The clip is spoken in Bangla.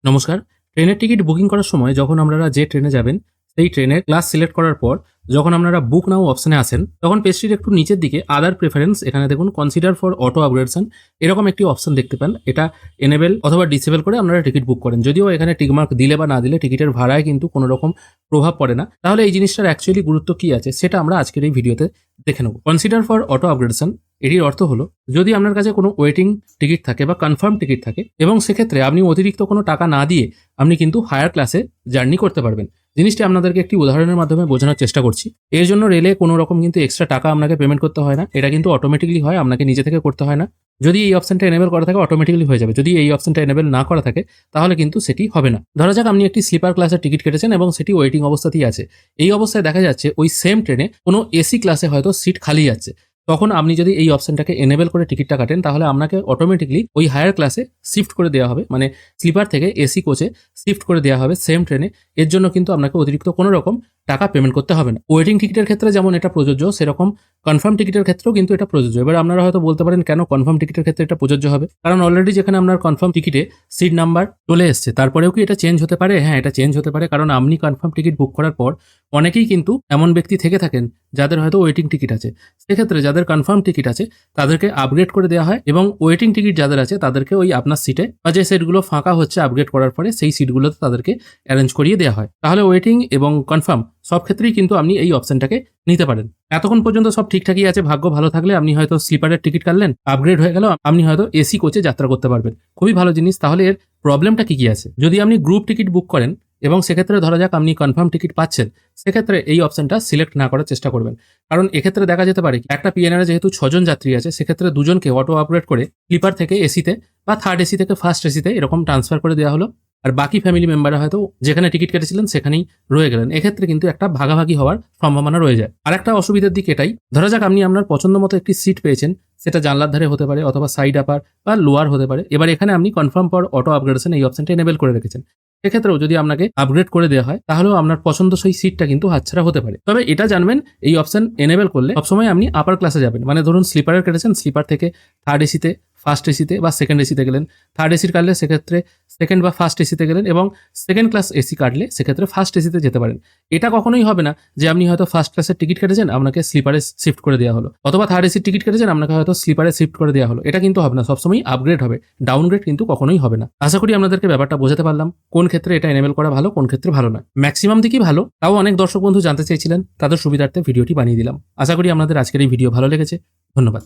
নমস্কার। ট্রেনের টিকিট বুকিং করার সময় যখন আপনারা যে ট্রেনে যাবেন, সেই ট্রেনের ক্লাস সিলেক্ট করার পর যখন আপনারা বুক নাও অপশনে আসেন, তখন পেজটির একটু নিচের দিকে আদার প্রেফারেন্স এখানে দেখুন কনসিডার ফর অটো আপগ্রেডেশন এরকম একটি অপশন দেখতে পান। এটা এনেবেল অথবা ডিসেবল করে আপনারা টিকিট বুক করেন। যদিও এখানে টিকমার্ক দিলে বা না দিলে টিকিটের ভাড়ায় কিন্তু কোনো রকম প্রভাব পড়ে না। তাহলে এই জিনিসটার অ্যাকচুয়ালি গুরুত্ব কি আছে সেটা আমরা আজকের এই ভিডিওতে দেখে নেব। কনসিডার ফর অটো আপগ্রেডেশন এটির অর্থ হলো, যদি আপনার কাছে কোনো ওয়েটিং টিকিট থাকে বা কনফার্ম টিকিট থাকে এবং সেক্ষেত্রে আপনি অতিরিক্ত কোনো টাকা না দিয়ে আপনি কিন্তু হায়ার ক্লাসে জার্নি করতে পারবেন। জিনিসটি আপনাদেরকে একটি উদাহরণের মাধ্যমে বোঝানোর চেষ্টা করছি। এর জন্য রেলে কোনো রকম কিন্তু এক্সট্রা টাকা আপনাকে পেমেন্ট করতে হয় না। এটা কিন্তু অটোমেটিক্যালি হয়, আপনাকে নিজে থেকে করতে হয় না। যদি এই অপশনটা এনেবল করা থাকে অটোমেটিক্যালি হয়ে যাবে। যদি এই অপশনটা এনেবল না করা থাকে তাহলে কিন্তু সেটি হবে না। ধরা যাক আপনি একটি স্লিপার ক্লাসের টিকিট কেটেছেন এবং সেটি ওয়েটিং অবস্থাতেই আছে। এই অবস্থায় দেখা যাচ্ছে ওই সেম ট্রেনে কোনো এসি ক্লাসে হয়তো সিট খালি যাচ্ছে। তখন আপনি যদি এই অপশনটাকে এনেবল করে টিকিটটা কাটেন তাহলে আপনাকে অটোমেটিক্যালি ওই হায়ার ক্লাসে শিফট করে দেওয়া হবে, মানে স্লিপার থেকে এসি কোচে শিফট করে দেওয়া হবে সেম ট্রেনে। এর জন্য কিন্তু আপনাকে অতিরিক্ত কোনো রকম টাকা পেমেন্ট করতে হবে না। ওয়েটিং টিকিটের ক্ষেত্রে যেমন এটা প্রযোজ্য, সেরকম কনফার্ম টিকিটের ক্ষেত্রেও কিন্তু এটা প্রযোজ্য। এবার আপনারা হয়তো বলতে পারেন কেন কনফার্ম টিকিটের ক্ষেত্রে এটা প্রযোজ্য হবে? কারণ অলরেডি যেখানে আপনার কনফার্ম টিকিটে সিট নাম্বার চলে এসছে, তারপরেও কি এটা চেঞ্জ হতে পারে? হ্যাঁ, এটা চেঞ্জ হতে পারে। কারণ আপনি কনফার্ম টিকিট বুক করার পর অনেকেই কিন্তু এমন ব্যক্তি থেকে থাকেন যাদের হয়তো ওয়েটিং টিকিট আছে। সেক্ষেত্রে যাদের কনফার্ম টিকিট আছে তাদেরকে আপগ্রেড করে দেওয়া হয় এবং ওয়েটিং টিকিট যাদের আছে তাদেরকে ওই আপনার সিটে বা যে সিটগুলো ফাঁকা হচ্ছে আপগ্রেড করার পরে সেই সিটগুলোতে তাদেরকে অ্যারেঞ্জ করিয়ে দেওয়া হয়। তাহলে ওয়েটিং এবং কনফার্ম সব ক্ষেত্রেই কিন্তু আপনি এই অপশনটাকে নিতে পারেন। এতক্ষণ পর্যন্ত সব ঠিকঠাকই আছে। ভাগ্য ভালো থাকলে আপনি হয়তো স্লিপারের টিকিট কাটলেন, আপগ্রেড হয়ে গেল, আপনি হয়তো এসি কোচে যাত্রা করতে পারবেন। খুবই ভালো জিনিস। তাহলে এর প্রবলেমটা কি আছে? যদি আপনি গ্রুপ টিকিট বুক করেন এবং সেক্ষেত্রে ধরা যাক আপনি কনফার্ম টিকিট পাচ্ছেন, সেক্ষেত্রে এই অপশনটা সিলেক্ট না করার চেষ্টা করবেন। কারণ এক্ষেত্রে দেখা যেতে পারে একটা পিএনআর যেহেতু 6 জন যাত্রী আছে, সেক্ষেত্রে দুজনকে অটো আপগ্রেড করে স্লিপার থেকে এসিতে বা থার্ড এসি থেকে ফার্স্ট এসিতে এরকম ট্রান্সফার করে দেওয়া হলো। আর বাকি ফ্যামিলি মেম্বাররা হয়তো যেখানে টিকিট কেটেছিলেন সেখানেই রয়ে গেলেন। এক্ষেত্রে কিন্তু একটা ভাগাভাগি হওয়ার সম্ভাবনা রয়ে যায়। আর একটা অসুবিধার দিক এটাই, ধরা যাক আপনি আপনার পছন্দ মতো একটি সিট পেয়েছেন, সেটা জানলার ধারে হতে পারে অথবা সাইড আপার বা লোয়ার হতে পারে। এবার এখানে আপনি কনফার্ম ফর অটো আপগ্রেডেশন এই অপশনটা এনেবল করে রেখেছেন। সেক্ষেত্রেও যদি আপনাকে আপগ্রেড করে দেওয়া হয় তাহলেও আপনার পছন্দসই সিটটা কিন্তু হাতছাড়া হতে পারে। তবে এটা জানবেন, এই অপশন এনেবল করলে সবসময় আপনি আপার ক্লাসে যাবেন। মানে ধরুন স্লিপারের কেটেছেন, স্লিপার থেকে থার্ড এসিতে, ফার্স্ট এসিতে বা সেকেন্ড এসিতে গেলেন। থার্ড এসির কাটলে সেক্ষেত্রে সেকেন্ড বা ফার্স্ট এসিতে গেলেন এবং সেকেন্ড ক্লাস এসি কাটলে সেক্ষেত্রে ফার্স্ট এসিতে যেতে পারেন। এটা কখনোই হবে না যে আপনি হয়তো ফার্স্ট ক্লাসের টিকিট কেটেছেন, আপনাকে স্লিপারে শিফট করে দেওয়া হলো, অথবা থার্ড এসির টিকিট কেটেছেন, আপনাকে হয়তো স্লিপারে শিফট করে দেওয়া হলো। এটা কিন্তু হবে না। সবসময় আপগ্রেড হবে, ডাউনগ্রেড কিন্তু কখনোই হবে না। আশা করি আপনাদেরকে ব্যাপারটা বোঝাতে পারলাম, কোন ক্ষেত্রে এটা এনেবল করা ভালো, কোন ক্ষেত্রে ভালো না। ম্যাক্সিমাম দিকই ভালো, তাও অনেক দর্শক বন্ধু জানতে চেয়েছিলেন, তাদের সুবিধার্থে ভিডিওটি বানিয়ে দিলাম। আশা করি আপনাদের আজকের এই ভিডিও ভালো লেগেছে। ধন্যবাদ।